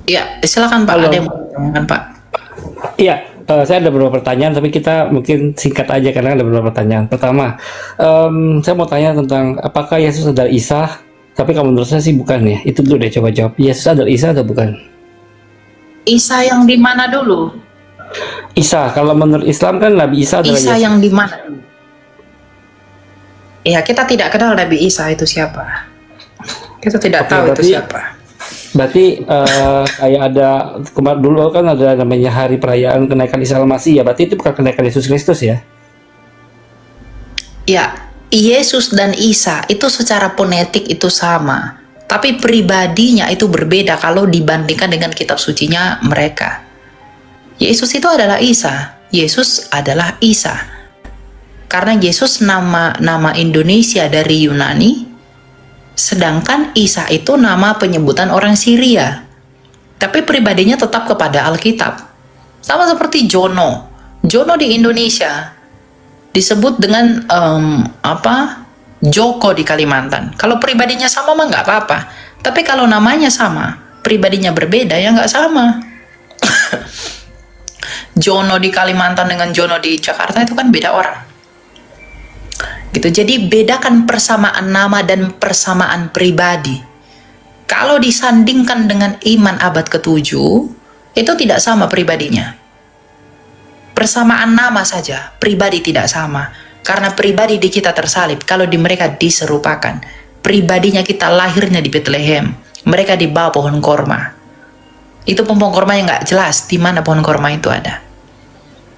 Ya, silakan Pak, ada yang Halo, mau ditanyakan Pak? iya, saya ada beberapa pertanyaan, tapi kita mungkin singkat aja karena ada beberapa pertanyaan. Pertama, saya mau tanya tentang apakah Yesus adalah Isa? Tapi kalau menurut saya sih bukan ya. Itu dulu deh, coba jawab. Yesus adalah Isa atau bukan? Isa yang di mana dulu? Isa, kalau menurut Islam kan Nabi Isa adalah Isa Yesus. yang di mana dulu? Ya, kita tidak kenal Nabi Isa itu siapa. Kita tidak Oke, tahu itu berarti siapa. berarti kayak ada kemarin dulu kan ada namanya hari perayaan kenaikan Isa Al-Masih ya. Berarti itu bukan kenaikan Yesus Kristus ya? Ya, Yesus dan Isa itu secara ponetik itu sama. Tapi pribadinya itu berbeda kalau dibandingkan dengan kitab sucinya mereka. Yesus itu adalah Isa. Yesus adalah Isa. Karena Yesus nama Indonesia dari Yunani, sedangkan Isa itu nama penyebutan orang Syria. Tapi pribadinya tetap kepada Alkitab. Sama seperti Jono. Jono di Indonesia disebut dengan Joko di Kalimantan. Kalau pribadinya sama mah nggak apa-apa. Tapi kalau namanya sama, pribadinya berbeda ya nggak sama. Jono di Kalimantan dengan Jono di Jakarta itu kan beda orang. Gitu. Jadi bedakan persamaan nama dan persamaan pribadi. Kalau disandingkan dengan iman abad ke-7, itu tidak sama pribadinya. Persamaan nama saja, pribadi tidak sama. Karena pribadi di kita tersalib, kalau di mereka diserupakan. Pribadinya kita lahirnya di Bethlehem, mereka di bawah pohon korma. Itu pohon korma yang nggak jelas di mana pohon korma itu ada.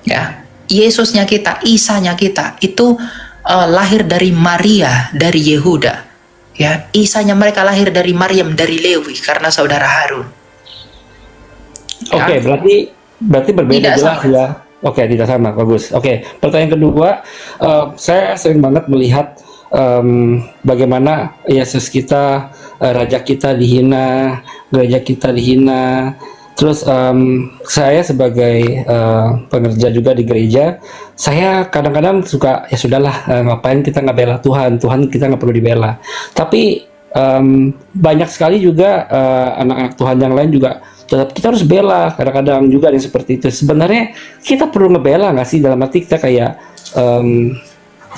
Ya, Yesusnya kita, Isanya kita itu lahir dari Maria, dari Yehuda. Ya, Isanya mereka lahir dari Maryam, dari Lewi karena saudara Harun. Oke, Ya, berarti berbeda tidak jelas sama. ya. Oke, tidak sama, bagus. Oke, pertanyaan kedua, saya sering banget melihat bagaimana Yesus kita, Raja kita dihina, gereja kita dihina. Terus saya sebagai pengerja juga di gereja, saya kadang-kadang suka ya sudahlah, ngapain kita nggak bela Tuhan, Tuhan kita nggak perlu dibela. Tapi banyak sekali juga anak-anak Tuhan yang lain juga tetap kita harus bela, kadang-kadang juga yang seperti itu. Sebenarnya kita perlu ngebela nggak sih, dalam arti kita kayak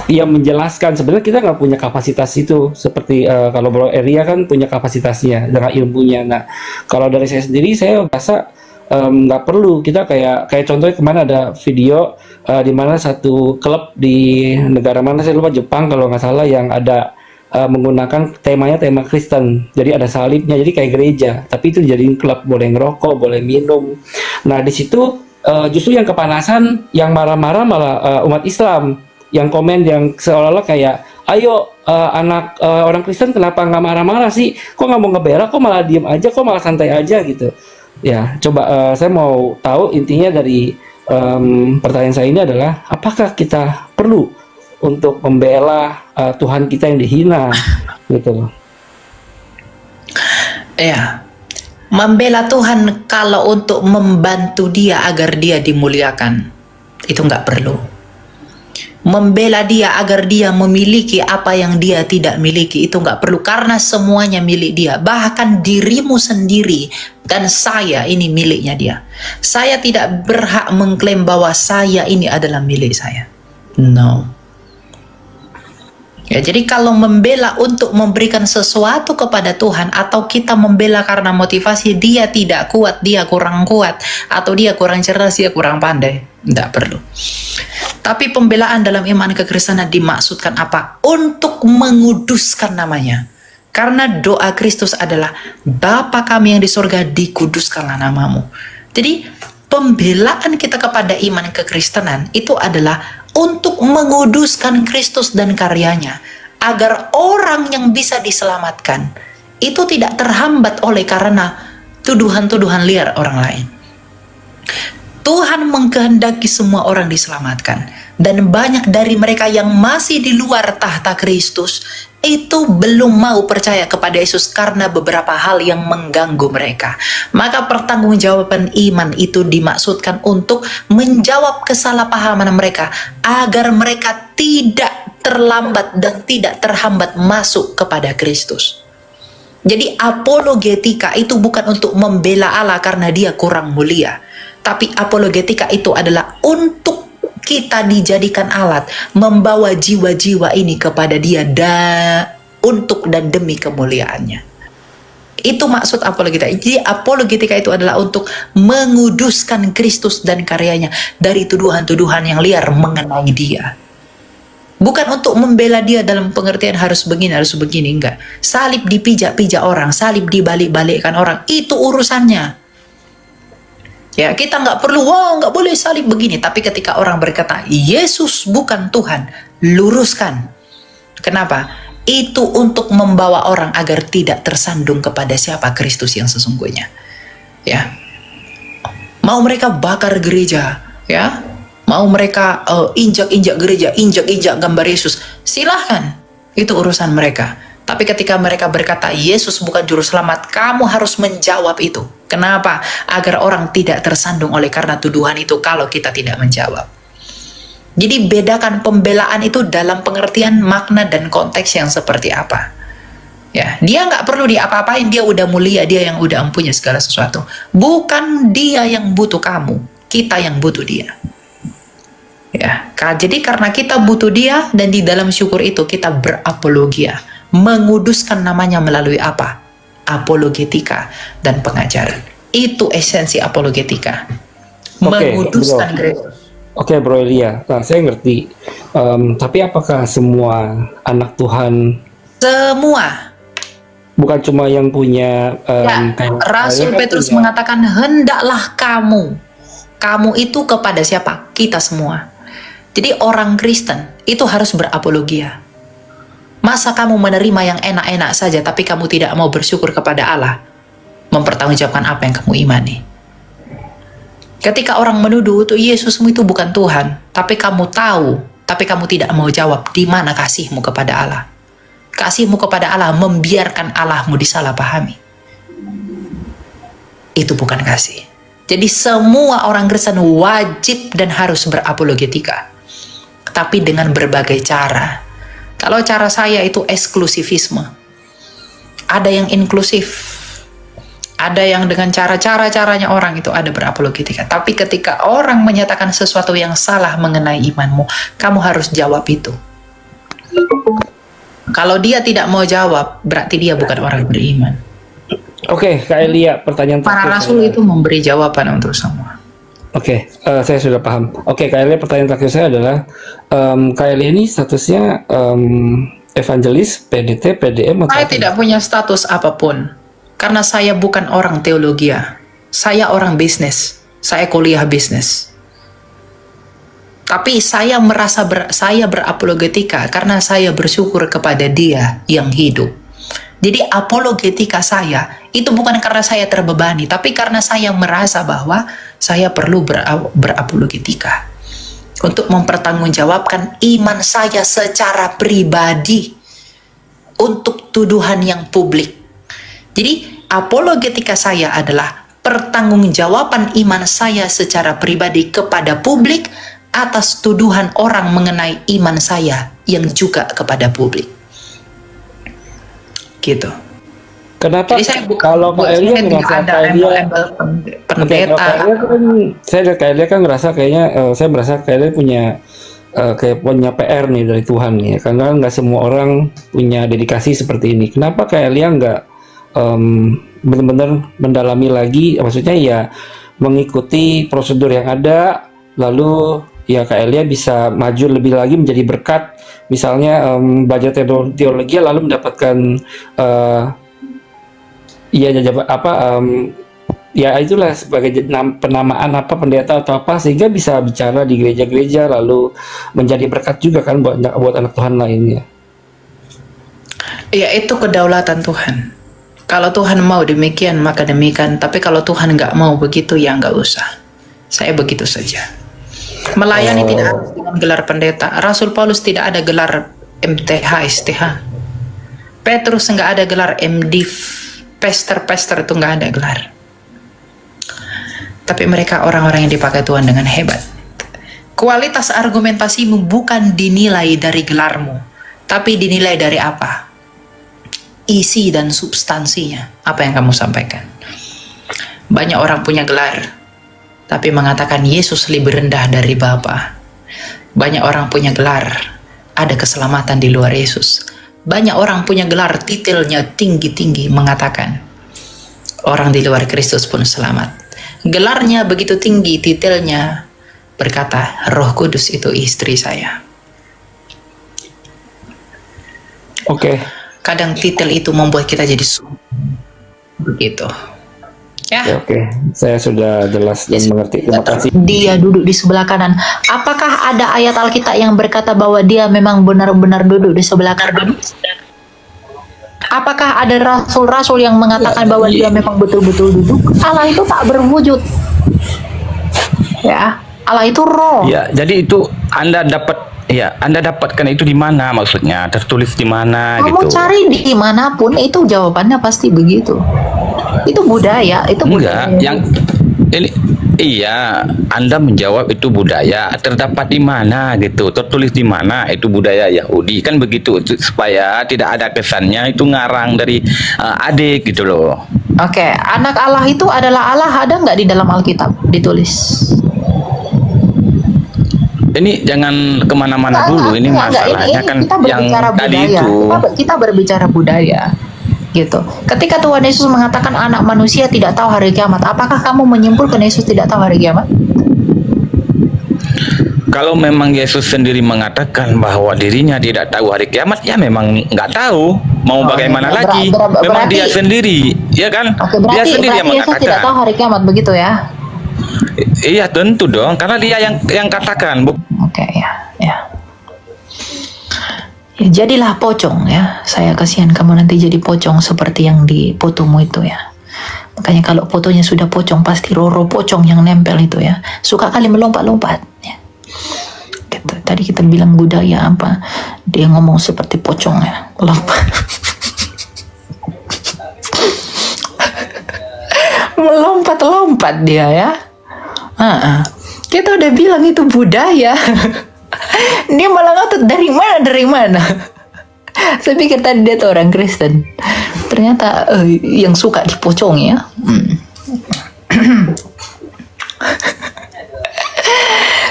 ya menjelaskan sebenarnya kita nggak punya kapasitas itu, seperti kalau Bro Elia kan punya kapasitasnya dengan ilmunya. Nah, kalau dari saya sendiri saya rasa nggak perlu kita kayak contohnya kemana ada video di mana satu klub di negara mana saya lupa, Jepang kalau nggak salah, yang ada menggunakan tema Kristen, jadi ada salibnya, jadi kayak gereja tapi itu jadiin klub, boleh ngerokok, boleh minum. Nah di situ justru yang kepanasan, yang marah-marah malah umat Islam, yang komen yang seolah-olah kayak ayo anak orang Kristen kenapa nggak marah-marah sih, kok nggak mau ngebela, kok malah diem aja, kok malah santai aja gitu ya. Coba saya mau tahu intinya dari pertanyaan saya ini adalah apakah kita perlu untuk membela Tuhan kita yang dihina gitu loh. Ya, membela Tuhan kalau untuk membantu dia agar dia dimuliakan, itu nggak perlu. Membela dia agar dia memiliki apa yang dia tidak miliki, itu nggak perlu, karena semuanya milik dia. Bahkan dirimu sendiri dan saya ini miliknya dia. Saya tidak berhak mengklaim bahwa saya ini adalah milik saya. No. Ya, jadi kalau membela untuk memberikan sesuatu kepada Tuhan, atau kita membela karena motivasi dia tidak kuat, dia kurang kuat, atau dia kurang cerdas, dia kurang pandai, tidak perlu. Tapi pembelaan dalam iman kekristenan dimaksudkan apa? Untuk menguduskan namanya. Karena doa Kristus adalah, Bapa kami yang di surga, dikuduskanlah namamu. Jadi pembelaan kita kepada iman kekristenan itu adalah untuk menguduskan Kristus dan karyanya, agar orang yang bisa diselamatkan itu tidak terhambat oleh karena tuduhan-tuduhan liar orang lain. Tuhan mengkehendaki semua orang diselamatkan, dan banyak dari mereka yang masih di luar tahta Kristus itu belum mau percaya kepada Yesus karena beberapa hal yang mengganggu mereka. Maka pertanggungjawaban iman itu dimaksudkan untuk menjawab kesalahpahaman mereka agar mereka tidak terlambat dan tidak terhambat masuk kepada Kristus. Jadi apologetika itu bukan untuk membela Allah karena dia kurang mulia. Tapi apologetika itu adalah untuk kita dijadikan alat membawa jiwa-jiwa ini kepada dia untuk dan demi kemuliaannya. Itu maksud apologetika. Jadi apologetika itu adalah untuk menguduskan Kristus dan karyanya dari tuduhan-tuduhan yang liar mengenai dia. Bukan untuk membela dia dalam pengertian harus begini, enggak. Salib dipijak-pijak orang, salib dibalik-balikkan orang, itu urusannya. Ya, kita nggak perlu, nggak boleh salib begini. Tapi ketika orang berkata, Yesus bukan Tuhan, luruskan. Kenapa? Itu untuk membawa orang agar tidak tersandung kepada siapa Kristus yang sesungguhnya. Ya, mau mereka bakar gereja, ya, mau mereka injak-injak gereja, injak-injak gambar Yesus, silahkan. Itu urusan mereka. Tapi ketika mereka berkata, Yesus bukan juru selamat, kamu harus menjawab itu. Kenapa? Agar orang tidak tersandung oleh karena tuduhan itu kalau kita tidak menjawab. Jadi bedakan pembelaan itu dalam pengertian makna dan konteks yang seperti apa. Ya, dia nggak perlu diapa-apain, dia udah mulia, dia yang udah mempunyai segala sesuatu. Bukan dia yang butuh kamu, kita yang butuh dia. Ya, jadi karena kita butuh dia dan di dalam syukur itu kita berapologia, menguduskan namanya melalui apa? Apologetika dan pengajaran. Itu esensi apologetika. Menguduskan Kristus. Oke, Bro Elia. Nah, saya ngerti. Tapi apakah semua anak Tuhan? Semua. Bukan cuma yang punya. Rasul Petrus mengatakan, hendaklah kamu itu kepada siapa? Kita semua. Jadi orang Kristen itu harus berapologia. Masa kamu menerima yang enak-enak saja tapi kamu tidak mau bersyukur kepada Allah? Mempertanggungjawabkan apa yang kamu imani. Ketika orang menuduh itu Yesusmu itu bukan Tuhan, tapi kamu tahu, tapi kamu tidak mau jawab, di mana kasihmu kepada Allah? Kasihmu kepada Allah membiarkan Allahmu disalahpahami. Itu bukan kasih. Jadi semua orang Kristen wajib dan harus berapologetika. Tapi dengan berbagai cara. Kalau cara saya itu eksklusifisme. Ada yang inklusif. Ada yang dengan cara-caranya orang itu ada berapologetika. Tapi ketika orang menyatakan sesuatu yang salah mengenai imanmu, kamu harus jawab itu. Kalau dia tidak mau jawab, berarti dia bukan orang beriman. Oke, Kak Elia, pertanyaan terakhir. Para rasul itu memberi jawaban untuk semua. Oke, saya sudah paham. Oke, Kak Elia, pertanyaan terakhir saya adalah, Kak Elia ini statusnya evangelis, PDT, PDM? Saya tidak punya status apapun. Karena saya bukan orang teologia. Saya orang bisnis. Saya kuliah bisnis. Tapi saya merasa saya berapologetika karena saya bersyukur kepada Dia yang hidup. Jadi apologetika saya itu bukan karena saya terbebani, tapi karena saya merasa bahwa saya perlu berapologetika untuk mempertanggungjawabkan iman saya secara pribadi untuk tuduhan yang publik. Jadi apologetika saya adalah pertanggungjawaban iman saya secara pribadi kepada publik atas tuduhan orang mengenai iman saya yang juga kepada publik. Gitu. Kenapa? Jadi saya kalau Kak Elia ngerasa pendeta. Saya lihat Kak Elia kan ngerasa kayaknya, saya merasa Kak Elia punya PR nih dari Tuhan nih, karena nggak semua orang punya dedikasi seperti ini. Kenapa Kak Elia nggak benar-benar mendalami lagi, maksudnya ya mengikuti prosedur yang ada, lalu ya Kak Elia bisa maju lebih lagi menjadi berkat, misalnya belajar teologi lalu mendapatkan ya itulah sebagai penamaan pendeta atau apa, sehingga bisa bicara di gereja-gereja lalu menjadi berkat juga kan buat anak Tuhan lainnya. Ya, itu kedaulatan Tuhan. Kalau Tuhan mau demikian, maka demikian. Tapi kalau Tuhan nggak mau begitu, ya nggak usah. Saya begitu saja. Melayani tidak harus dengan gelar pendeta. Rasul Paulus tidak ada gelar MTH, STH. Petrus nggak ada gelar MDiv. Pester itu nggak ada gelar. Tapi mereka orang-orang yang dipakai Tuhan dengan hebat. Kualitas argumentasimu bukan dinilai dari gelarmu, tapi dinilai dari apa? isi dan substansinya. Apa yang kamu sampaikan? Banyak orang punya gelar, tapi mengatakan Yesus lebih rendah dari Bapa. Banyak orang punya gelar, ada keselamatan di luar Yesus. Banyak orang punya gelar, titelnya tinggi-tinggi, mengatakan orang di luar Kristus pun selamat. Gelarnya begitu tinggi, titelnya berkata Roh Kudus itu istri saya. Oke. Kadang titel itu membuat kita jadi begitu. Ya. Oke. Saya sudah jelas dan mengerti. Terima kasih. Dia duduk di sebelah kanan. Apakah ada ayat Alkitab yang berkata bahwa dia memang benar-benar duduk di sebelah kanan? Apakah ada rasul-rasul yang mengatakan bahwa dia memang betul-betul duduk? Allah itu tak berwujud. Ya, Allah itu roh. Ya, jadi itu Anda dapatkan itu di mana maksudnya? Tertulis di mana Kamu gitu? cari di manapun itu jawabannya pasti begitu. Itu budaya, itu budaya. Enggak, yang ini iya, Anda menjawab itu budaya. Terdapat di mana gitu? Tertulis di mana itu budaya Yahudi kan begitu, supaya tidak ada kesannya itu ngarang dari adik gitu loh. Oke, anak Allah itu adalah Allah, ada nggak di dalam Alkitab ditulis? Ini jangan kemana-mana dulu. Ini masalahnya kan kita yang berbicara tadi budaya. itu. Kita berbicara budaya, gitu. Ketika Tuhan Yesus mengatakan anak manusia tidak tahu hari kiamat, apakah kamu menyimpulkan Yesus tidak tahu hari kiamat? Kalau memang Yesus sendiri mengatakan bahwa dirinya tidak tahu hari kiamat, ya memang nggak tahu. Mau bagaimana lagi? Memang dia sendiri, ya kan? Oke, Dia berarti sendiri yang Yesus tidak tahu mengatakan. hari kiamat, begitu ya? Iya tentu dong, karena dia yang katakan. Oke, ya. Ya, jadilah pocong ya. Saya kasihan kamu nanti jadi pocong seperti yang di fotomu itu ya. Makanya kalau fotonya sudah pocong, pasti roro pocong yang nempel itu ya. Suka kali melompat-lompat ya. Gitu. Tadi kita bilang budaya apa? Dia ngomong seperti pocong ya, melompat. Melompat-lompat dia ya. Kita udah bilang itu budaya. Dia malah ngotot dari mana. Saya pikir tadi dia tuh orang Kristen, ternyata yang suka dipocong ya.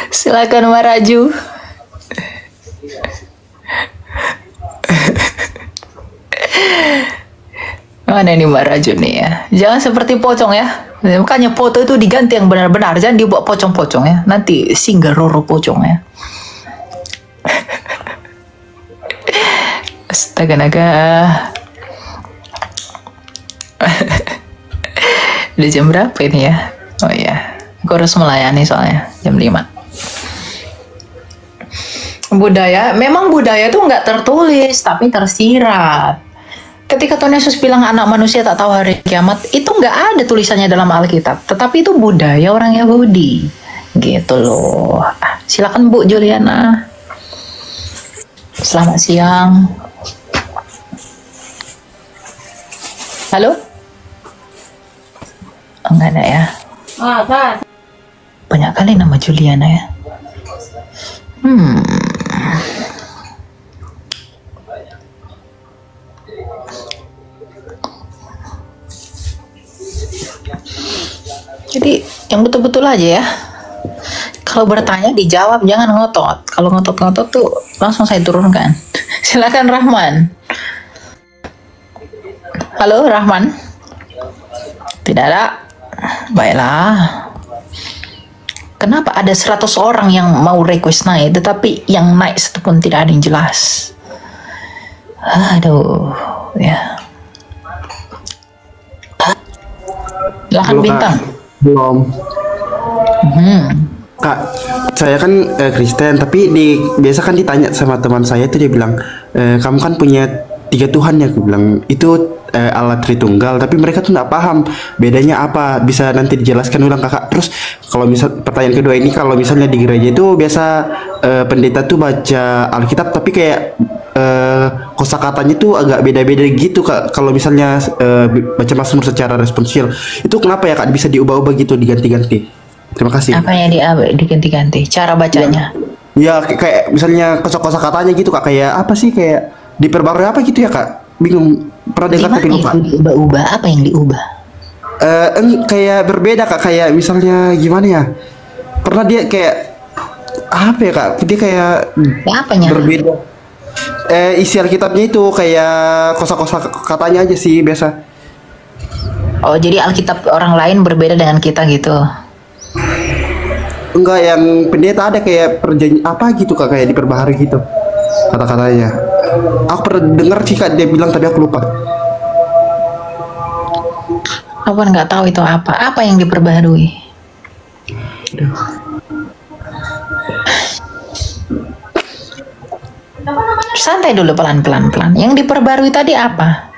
Silakan Maraju. Mana nih Maraju nih ya? Jangan seperti pocong ya. Makanya foto itu diganti yang benar-benar, jangan dibuat pocong-pocong ya. Nanti singgah roro pocong ya. Astaga naga. Udah jam berapa ini ya? Oh iya, aku harus melayani soalnya jam 5. Budaya, memang budaya itu nggak tertulis tapi tersirat. Ketika Tuhan Yesus bilang anak manusia tak tahu hari kiamat, itu nggak ada tulisannya dalam Alkitab, tetapi itu budaya orang Yahudi, gitu loh. Silakan Bu Juliana. Selamat siang. Halo? Oh, nggak ada ya? Banyak kali nama Juliana ya. Jadi yang betul-betul aja ya. Kalau bertanya dijawab, jangan ngotot. Kalau ngotot-ngotot tuh langsung saya turunkan. Silakan Rahman. Halo Rahman. Tidak ada. Baiklah. Kenapa ada 100 orang yang mau request naik, tetapi yang naik satu pun tidak ada yang jelas? Aduh, ya. Silakan Bintang. Belum. Kak, saya kan Kristen, tapi biasa kan ditanya sama teman saya itu, dia bilang, kamu kan punya 3 Tuhan ya, aku bilang itu Allah Tritunggal, tapi mereka tuh nggak paham bedanya apa, bisa nanti dijelaskan ulang Kakak. Terus kalau misal pertanyaan kedua ini, kalau misalnya di gereja itu biasa pendeta tuh baca Alkitab, tapi kayak kosakatanya tuh agak beda-beda gitu Kak. Kalau misalnya baca Mazmur secara responsial, itu kenapa ya Kak bisa diubah-ubah gitu, diganti-ganti? Terima kasih. Apanya diganti-ganti? Cara bacanya? Ya kayak misalnya kosakatanya gitu Kak, kayak apa sih, kayak diperbarui apa gitu ya Kak? Bingung. Pernah dengar tapi Gimana lupa. itu diubah-ubah? Apa yang diubah? Kayak berbeda kak, kayak misalnya gimana ya? Pernah dia kayak apa ya kak? Dia kayak Ya, apanya? berbeda. Isi Alkitabnya itu kayak kosa-kosa katanya aja sih biasa. Oh, jadi Alkitab orang lain berbeda dengan kita gitu. Enggak, yang pendeta ada kayak perjanjian apa gitu kak, kayak diperbaharui gitu kata-katanya. Aku pernah dengar sih kak, dia bilang, tapi aku lupa. Aku kan nggak tahu itu apa. Apa yang diperbaharui? Santai dulu, pelan-pelan. Yang diperbarui tadi apa?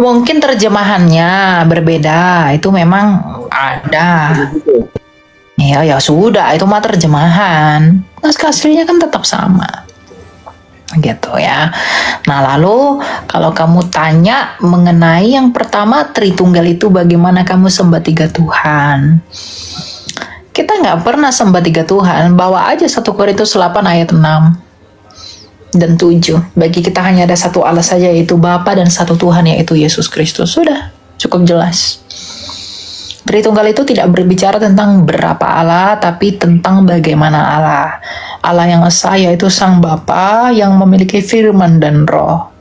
Mungkin terjemahannya berbeda. Itu memang ada. Ya sudah, itu mah terjemahan. Naskah aslinya kan tetap sama. Gitu ya. Nah, lalu kalau kamu tanya mengenai yang pertama, Tritunggal itu bagaimana kamu sembah tiga Tuhan? Kita nggak pernah sembah tiga Tuhan. Bawa aja 1 Korintus 8 ayat 6 dan 7. Bagi kita hanya ada satu Allah saja, yaitu Bapa, dan satu Tuhan, yaitu Yesus Kristus. Sudah, cukup jelas. Tritunggal itu tidak berbicara tentang berapa Allah, tapi tentang bagaimana Allah. Allah yang esa, yaitu Sang Bapa yang memiliki firman dan roh.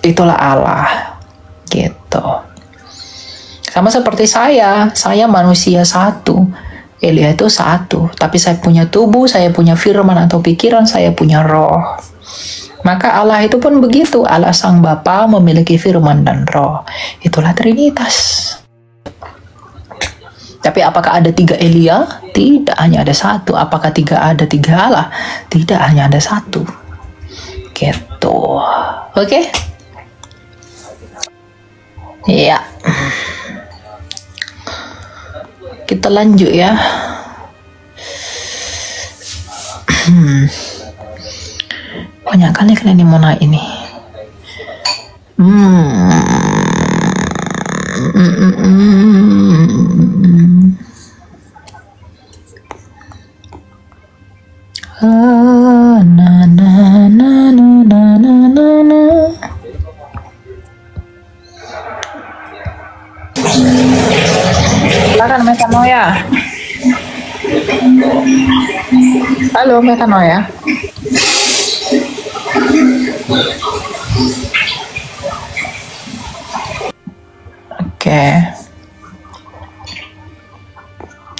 Itulah Allah. Gitu. Sama seperti saya manusia satu. Elia itu satu, tapi saya punya tubuh, saya punya firman atau pikiran, saya punya roh. Maka Allah itu pun begitu. Allah Sang Bapa memiliki firman dan roh. Itulah Trinitas. Tapi apakah ada 3 Elia? Tidak, hanya ada satu. Apakah ada 3 Allah? Tidak, hanya ada satu. Gitu. Oke? Iya. Kita lanjut ya. Banyak kali kalian yang mau naik ini. Na na na na na na na na. Silakan Metanoia. Halo Metanoia. Oke.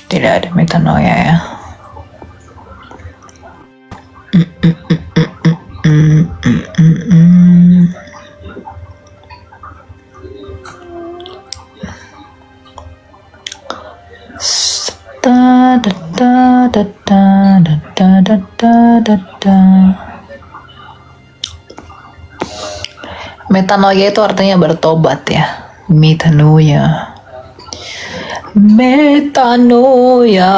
Tidak ada Metanoia ya. Metanoia itu artinya bertobat ya. Metanoia. Metanoia.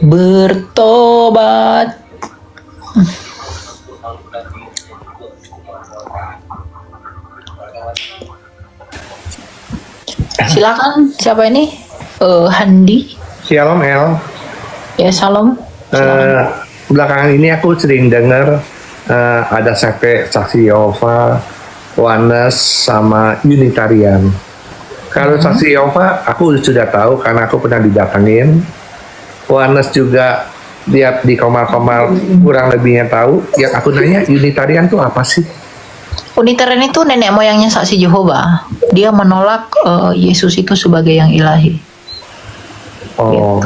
Bertobat. Silakan, siapa ini? Handi. Shalom El. Ya, salam. Belakangan ini aku sering dengar ada saksi Yehova, Oneness, sama Unitarian. Kalau saksi Yehova aku sudah tahu karena aku pernah didatangin. Oneness juga lihat di komal-komal kurang lebihnya tahu. Yang aku nanya, Unitarian tuh apa sih? Unitarian itu nenek moyangnya saksi Yehova. Dia menolak Yesus itu sebagai yang ilahi. Oh,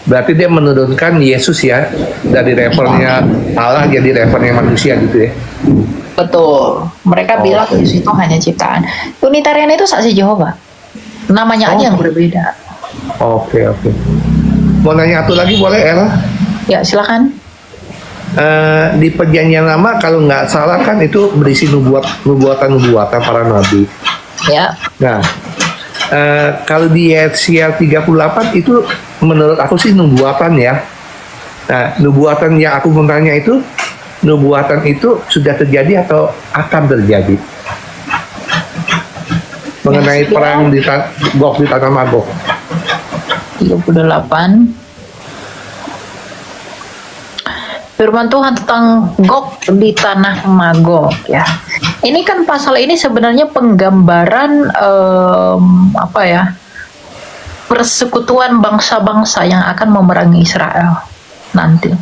berarti dia menurunkan Yesus ya dari levelnya Allah jadi levelnya manusia gitu ya? Betul. Mereka bilang Yesus itu hanya ciptaan. Unitarian itu saksi Yehova. Namanya aja yang berbeda. Oke. Mau nanya satu lagi boleh El? Ya, silakan. Di perjanjian lama kalau nggak salah kan itu berisi nubuatan para nabi. Ya. Nah, kalau di Yesaya 38 itu menurut aku sih nubuatan ya. Nah, nubuatan yang aku mau tanya itu, nubuatan itu sudah terjadi atau akan terjadi? Mengenai perang di Gog di tanah Magog. 38. Firman Tuhan tentang Gog di tanah Magog ya. Ini kan pasal ini sebenarnya penggambaran apa ya? Persekutuan bangsa-bangsa yang akan memerangi Israel nanti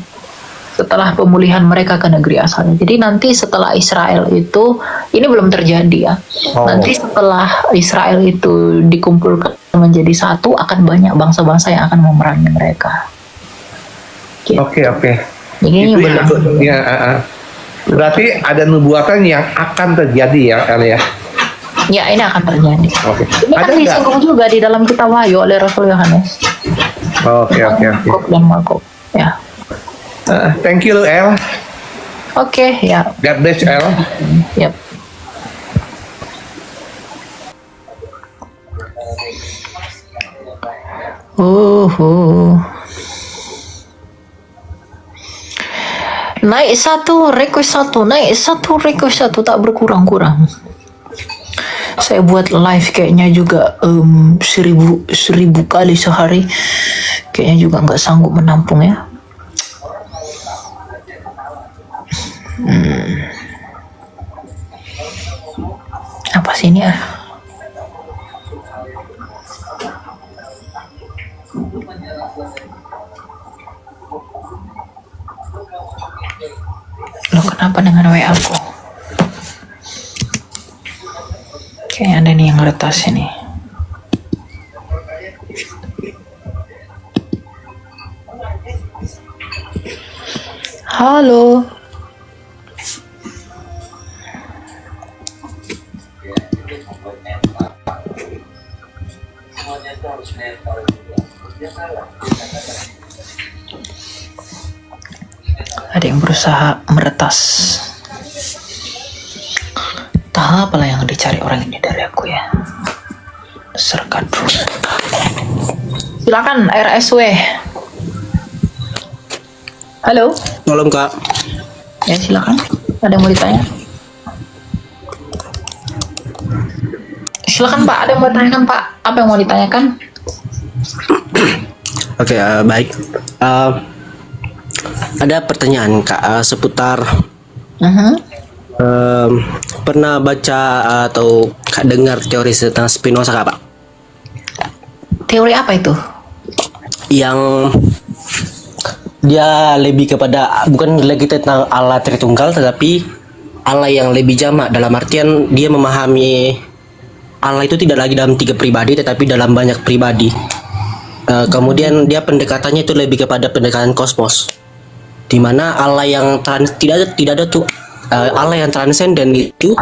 setelah pemulihan mereka ke negeri asalnya. Jadi nanti setelah Israel itu, ini belum terjadi ya. Nanti setelah Israel itu dikumpulkan menjadi satu, akan banyak bangsa-bangsa yang akan memerangi mereka. Gitu. Oke. Ini Itu belum. berarti ada nubuatan yang akan terjadi ya, El ya. Ya, ini akan terjadi. Oke. Ini kan Ada nggak? disinggung juga di dalam kitab Wahyu oleh Rasul Yohanes. Oke. Gog dan Magog. Ya. Thank you, El. Oke, ya. God bless, El. Yep. Naik satu, request satu, naik satu, request satu, tak berkurang-kurang. Saya buat live kayaknya juga 1000 kali sehari, kayaknya juga nggak sanggup menampung ya. Apa sih ini ya? Loh, kenapa dengan WA aku? Kayaknya ada nih yang retas ini. Halo. Ada yang berusaha meretas. Entah apalah yang dicari orang ini dari aku ya. Serkadru. Silakan RSW. Halo. Malam Kak. Ya silakan. Ada yang mau ditanya? Silakan Pak. Ada yang mau ditanyakan Pak? Apa yang mau ditanyakan? Oke, baik. Ada pertanyaan Kak seputar pernah baca atau Kak dengar teori tentang Spinoza Kak Pak? Teori apa itu? Yang dia lebih kepada bukan lagi tentang Allah Tritunggal, tetapi Allah yang lebih jamak, dalam artian dia memahami Allah itu tidak lagi dalam 3 pribadi tetapi dalam banyak pribadi. Kemudian dia pendekatannya itu lebih kepada pendekatan kosmos, di mana Allah yang tidak ada tuh Allah yang transenden itu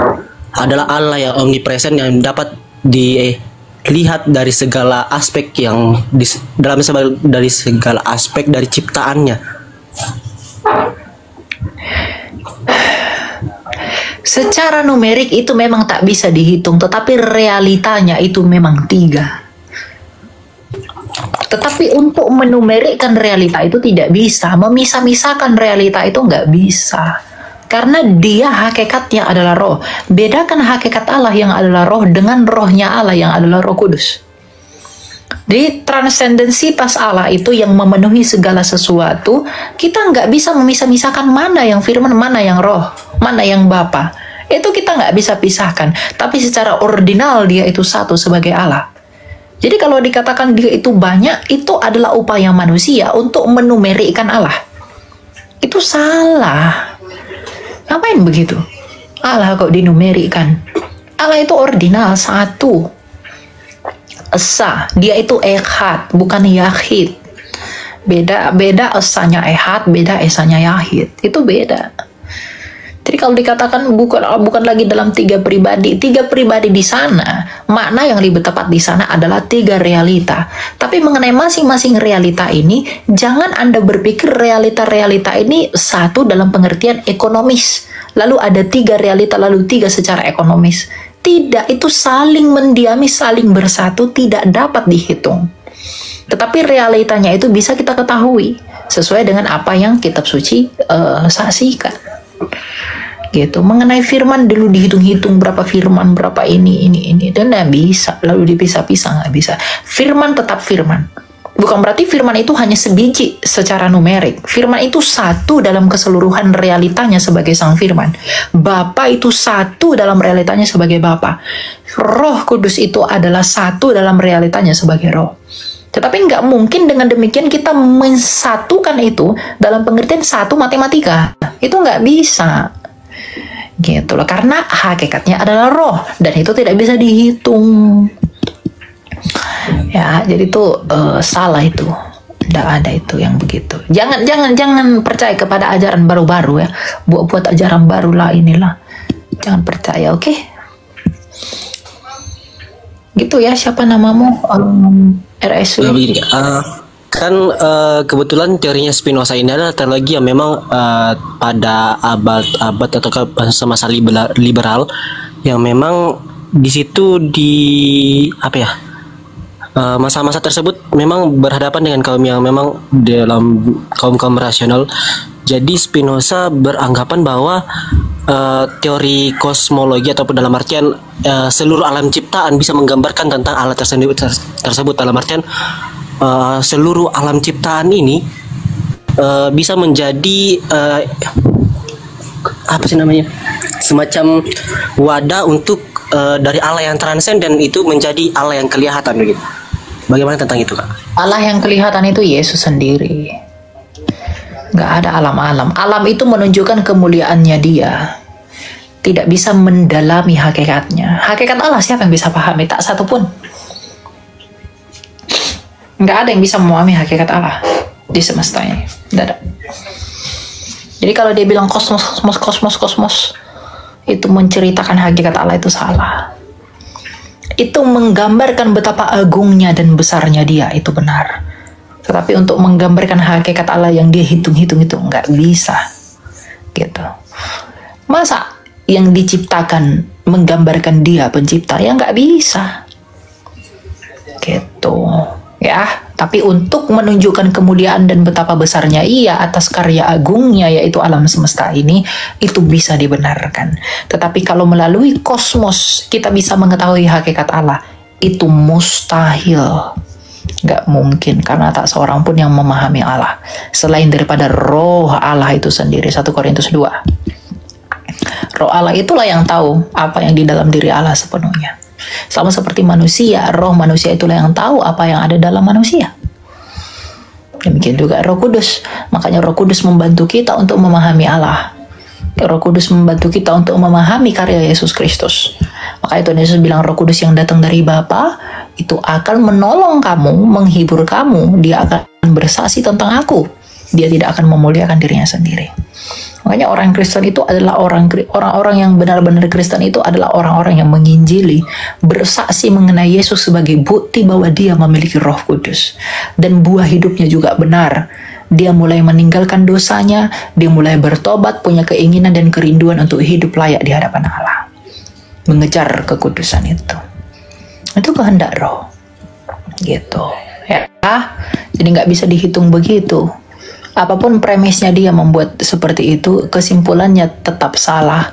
adalah Allah yang omnipresent yang dapat dilihat dari segala aspek yang dari segala aspek dari ciptaannya. Secara numerik itu memang tak bisa dihitung, tetapi realitanya itu memang 3. Tetapi untuk menumerikkan realita itu tidak bisa, memisah-misahkan realita itu nggak bisa. Karena dia hakikatnya adalah roh. Bedakan hakikat Allah yang adalah roh dengan rohnya Allah yang adalah Roh Kudus. Jadi transendensitas Allah itu yang memenuhi segala sesuatu, kita nggak bisa memisah-misahkan mana yang firman, mana yang roh, mana yang Bapa. Itu kita nggak bisa pisahkan. Tapi secara ordinal dia itu satu sebagai Allah. Jadi kalau dikatakan dia itu banyak, itu adalah upaya manusia untuk menumerikkan Allah. Itu salah. Ngapain begitu? Allah kok dinumerikkan? Allah itu ordinal, satu. Esa, dia itu ehad, bukan yahid. Beda esanya ehad, beda esanya yahid. Itu beda. Jadi kalau dikatakan bukan lagi dalam 3 pribadi, 3 pribadi di sana, makna yang lebih tepat di sana adalah 3 realita. Tapi mengenai masing-masing realita ini, jangan Anda berpikir realita-realita ini satu dalam pengertian ekonomis. Lalu ada 3 realita, lalu 3 secara ekonomis. Tidak, itu saling mendiami, saling bersatu, tidak dapat dihitung. Tetapi realitanya itu bisa kita ketahui sesuai dengan apa yang kitab suci saksikan. Gitu. Mengenai firman dulu dihitung-hitung berapa firman, berapa ini dan nggak bisa, lalu dipisah-pisah nggak bisa. Firman tetap firman, Bukan berarti firman itu hanya sebiji secara numerik. Firman itu satu dalam keseluruhan realitanya sebagai sang firman. Bapa itu satu dalam realitanya sebagai Bapa. Roh Kudus itu adalah satu dalam realitanya sebagai Roh. Tetapi nggak mungkin dengan demikian kita mensatukan itu dalam pengertian satu matematika. Itu nggak bisa. Gitu loh. Karena hakikatnya adalah roh. Dan itu tidak bisa dihitung. Ya, jadi itu salah itu. Tidak ada itu yang begitu. Jangan percaya kepada ajaran baru-baru ya. Buat ajaran baru lah inilah. Jangan percaya, oke? Gitu ya, siapa namamu? RSW. Begini, kan kebetulan teorinya Spinoza ini adalah teologi yang memang pada abad atau masa liberal yang memang di situ masa-masa tersebut memang berhadapan dengan kaum yang memang dalam kaum rasional. Jadi Spinoza beranggapan bahwa teori kosmologi ataupun dalam artian seluruh alam ciptaan bisa menggambarkan tentang alat tersebut dalam artian seluruh alam ciptaan ini bisa menjadi semacam wadah untuk dari Allah yang transenden itu menjadi Allah yang kelihatan begitu. Bagaimana tentang itu, Kak? Allah yang kelihatan itu Yesus sendiri. Nggak ada alam-alam. Alam itu menunjukkan kemuliaannya Dia. Tidak bisa mendalami hakikatnya. Hakikat Allah siapa yang bisa pahami? Tak satu pun. Nggak ada yang bisa memahami hakikat Allah di semesta ini. Nggak ada. Jadi kalau dia bilang kosmos, itu menceritakan hakikat Allah itu salah. Itu menggambarkan betapa agungnya dan besarnya Dia, itu benar. Tetapi untuk menggambarkan hakikat Allah yang dia hitung-hitung itu nggak bisa. Gitu. Masa yang diciptakan menggambarkan Dia pencipta? Ya nggak bisa. Gitu. Ya, tapi untuk menunjukkan kemuliaan dan betapa besarnya Ia atas karya agungnya yaitu alam semesta ini, itu bisa dibenarkan. Tetapi kalau melalui kosmos kita bisa mengetahui hakikat Allah, itu mustahil. Nggak mungkin, karena tak seorang pun yang memahami Allah selain daripada roh Allah itu sendiri. 1 Korintus 2. Roh Allah itulah yang tahu apa yang di dalam diri Allah sepenuhnya. Sama seperti manusia, roh manusia itulah yang tahu apa yang ada dalam manusia. Demikian juga Roh Kudus. Makanya Roh Kudus membantu kita untuk memahami Allah. Roh Kudus membantu kita untuk memahami karya Yesus Kristus. Maka itu Yesus bilang Roh Kudus yang datang dari Bapa itu akan menolong kamu, menghibur kamu. Dia akan bersaksi tentang aku. Dia tidak akan memuliakan dirinya sendiri. Makanya orang Kristen itu adalah orang-orang yang benar-benar Kristen itu adalah orang-orang yang menginjili, bersaksi mengenai Yesus sebagai bukti bahwa dia memiliki Roh Kudus. Dan buah hidupnya juga benar. Dia mulai meninggalkan dosanya, dia mulai bertobat, punya keinginan dan kerinduan untuk hidup layak di hadapan Allah. Mengejar kekudusan itu. Itu kehendak Roh. Gitu. Ya. Jadi nggak bisa dihitung begitu. Apapun premisnya dia membuat seperti itu, kesimpulannya tetap salah.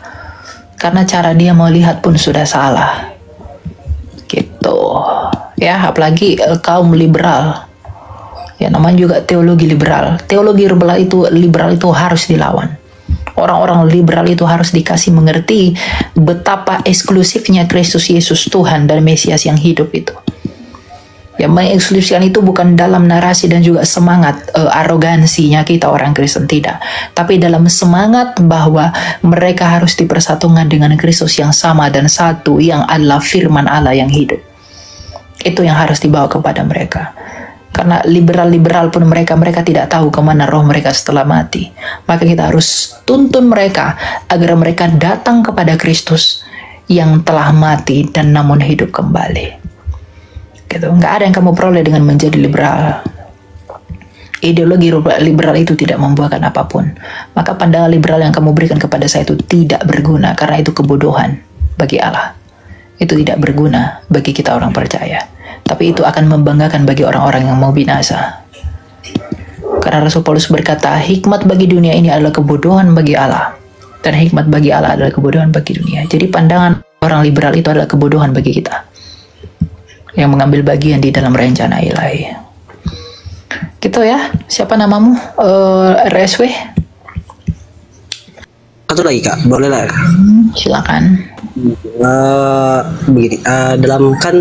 Karena cara dia melihat pun sudah salah. Gitu. Ya, apalagi kaum liberal. Ya, namanya juga teologi liberal. Teologi liberal itu harus dilawan. Orang-orang liberal itu harus dikasih mengerti betapa eksklusifnya Kristus Yesus Tuhan dan Mesias yang hidup itu. Yang mengeksklusifkan itu bukan dalam narasi dan juga semangat arogansinya kita orang Kristen, tidak. Tapi dalam semangat bahwa mereka harus dipersatukan dengan Kristus yang sama dan satu, yang adalah firman Allah yang hidup. Itu yang harus dibawa kepada mereka. Karena liberal-liberal pun mereka tidak tahu kemana roh mereka setelah mati. Maka kita harus tuntun mereka agar mereka datang kepada Kristus yang telah mati dan namun hidup kembali. Gitu. Nggak ada yang kamu peroleh dengan menjadi liberal. Ideologi liberal itu tidak membuahkan apapun. Maka pandangan liberal yang kamu berikan kepada saya itu tidak berguna, karena itu kebodohan bagi Allah. Itu tidak berguna bagi kita orang percaya. Tapi itu akan membanggakan bagi orang-orang yang mau binasa. Karena Rasul Paulus berkata, hikmat bagi dunia ini adalah kebodohan bagi Allah. Dan hikmat bagi Allah adalah kebodohan bagi dunia. Jadi pandangan orang liberal itu adalah kebodohan bagi kita yang mengambil bagian di dalam rencana ilahi. Gitu ya. Siapa namamu? RSW? Satu lagi Kak, boleh lah. Silakan. Begini, dalam kan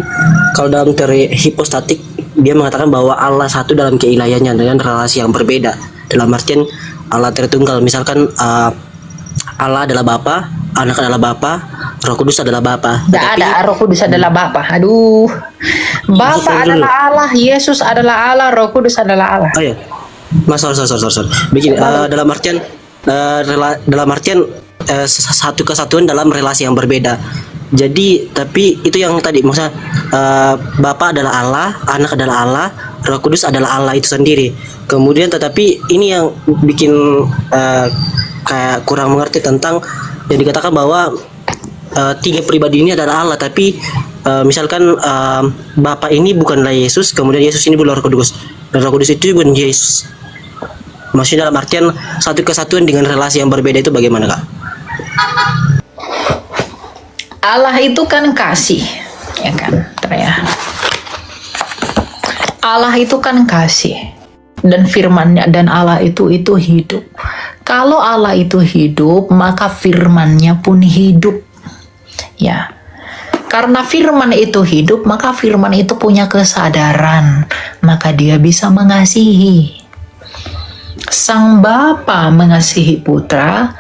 kalau dalam teori hipostatik dia mengatakan bahwa Allah satu dalam keilahiannya dengan relasi yang berbeda. Dalam artian Allah Tritunggal, misalkan Allah adalah Bapa, Anak adalah Bapa, Roh Kudus adalah Bapa. Tidak ada, Roh Kudus adalah Bapa. Aduh. Bapa adalah Allah, Yesus adalah Allah, Roh Kudus adalah Allah. Oh ya, Mas, sorry. Begini, dalam artian satu kesatuan dalam relasi yang berbeda. Jadi, tapi itu yang tadi maksudnya Bapa adalah Allah, Anak adalah Allah, Roh Kudus adalah Allah itu sendiri. Kemudian, tetapi ini yang bikin kayak kurang mengerti tentang yang dikatakan bahwa tiga pribadi ini adalah Allah, tapi misalkan Bapa ini bukanlah Yesus, kemudian Yesus ini bukan Roh Kudus, dan Roh Kudus itu bukan Yesus. Maksudnya dalam artian satu kesatuan dengan relasi yang berbeda itu bagaimana Kak? Allah itu kan kasih, ya kan? Allah itu kan kasih, dan firman-Nya, dan Allah itu hidup. Kalau Allah itu hidup, maka firman-Nya pun hidup. Ya. Karena firman itu hidup, maka firman itu punya kesadaran, maka dia bisa mengasihi. Sang Bapa mengasihi Putra,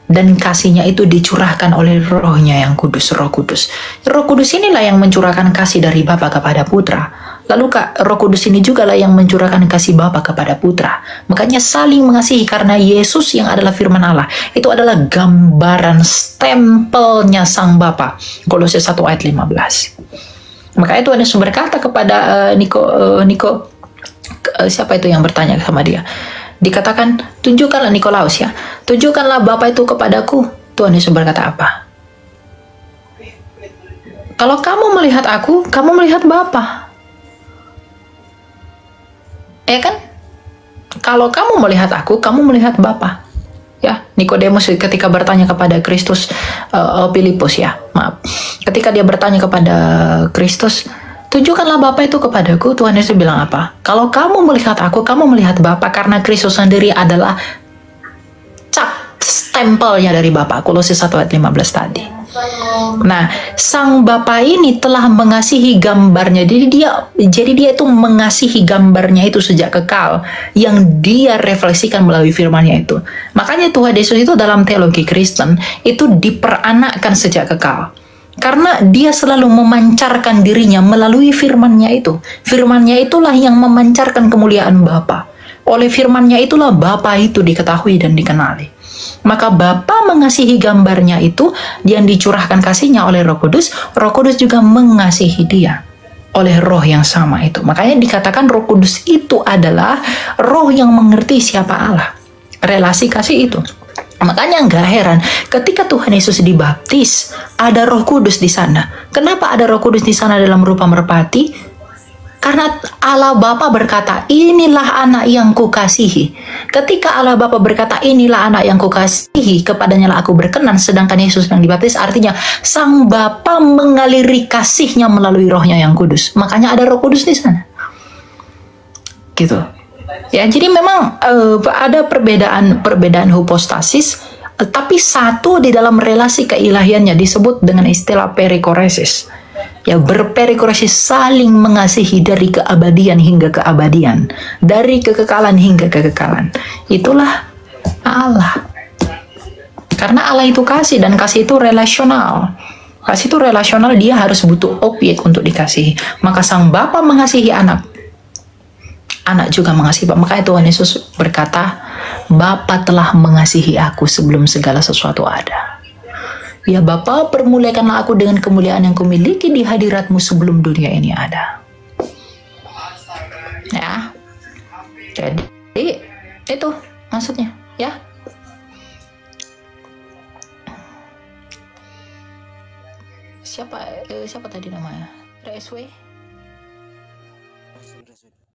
dan kasihnya itu dicurahkan oleh Roh-Nya yang kudus, Roh Kudus. Roh Kudus inilah yang mencurahkan kasih dari Bapa kepada Putra. Lalu Roh Kudus ini juga lah yang mencurahkan kasih Bapa kepada Putra. Makanya saling mengasihi, karena Yesus yang adalah firman Allah itu adalah gambaran stempelnya Sang Bapa. Kolose 1 ayat 15. Makanya Tuhan Yesus berkata kepada Niko, siapa itu yang bertanya sama dia? Dikatakan, tunjukkanlah Nikolaus ya, tunjukkanlah Bapa itu kepadaku. Tuhan Yesus berkata apa? Kalau kamu melihat aku, kamu melihat Bapa. Ya kan? Kalau kamu melihat aku, kamu melihat Bapa. Ya, Nikodemus ketika bertanya kepada Kristus, Filipus ya, maaf. Ketika dia bertanya kepada Kristus, tunjukkanlah Bapa itu kepadaku. Tuhan Yesus bilang apa? Kalau kamu melihat aku, kamu melihat Bapa, karena Kristus sendiri adalah cap stempelnya dari Bapa. Kolose 1 ayat 15 tadi. Nah, Sang Bapa ini telah mengasihi gambarnya. Jadi dia itu mengasihi gambarnya itu sejak kekal, yang dia refleksikan melalui firman-Nya itu. Makanya Tuhan Yesus itu dalam teologi Kristen itu diperanakkan sejak kekal. Karena dia selalu memancarkan dirinya melalui firman-Nya itu. Firman-Nya itulah yang memancarkan kemuliaan Bapa. Oleh firman-Nya itulah Bapa itu diketahui dan dikenali. Maka Bapa mengasihi gambarnya itu, yang dicurahkan kasihnya oleh Roh Kudus. Roh Kudus juga mengasihi dia oleh Roh yang sama itu. Makanya dikatakan Roh Kudus itu adalah Roh yang mengerti siapa Allah. Relasi kasih itu. Makanya nggak heran ketika Tuhan Yesus dibaptis, ada Roh Kudus di sana. Kenapa ada Roh Kudus di sana dalam rupa merpati? Karena Allah Bapa berkata, inilah anak yang kukasihi. Ketika Allah Bapa berkata, inilah anak yang kukasihi, kepadanya lah aku berkenan, sedangkan Yesus yang dibaptis, artinya Sang Bapa mengaliri kasihnya melalui Roh-Nya yang kudus. Makanya ada Roh Kudus di sana. Gitu. Ya, jadi memang ada perbedaan hipostasis, tapi satu di dalam relasi keilahiannya disebut dengan istilah perikoresis. Ya, berperikoresis, saling mengasihi dari keabadian hingga keabadian, dari kekekalan hingga kekekalan. Itulah Allah. Karena Allah itu kasih, dan kasih itu relasional. Kasih itu relasional, dia harus butuh objek untuk dikasihi. Maka Sang Bapa mengasihi anak. Anak juga mengasihi Bapa. Makanya Tuhan Yesus berkata, Bapa telah mengasihi aku sebelum segala sesuatu ada. Ya Bapa, permuliakanlah aku dengan kemuliaan yang kumiliki di hadiratmu sebelum dunia ini ada. Ya. Jadi, itu maksudnya, ya. Siapa tadi namanya? RSW?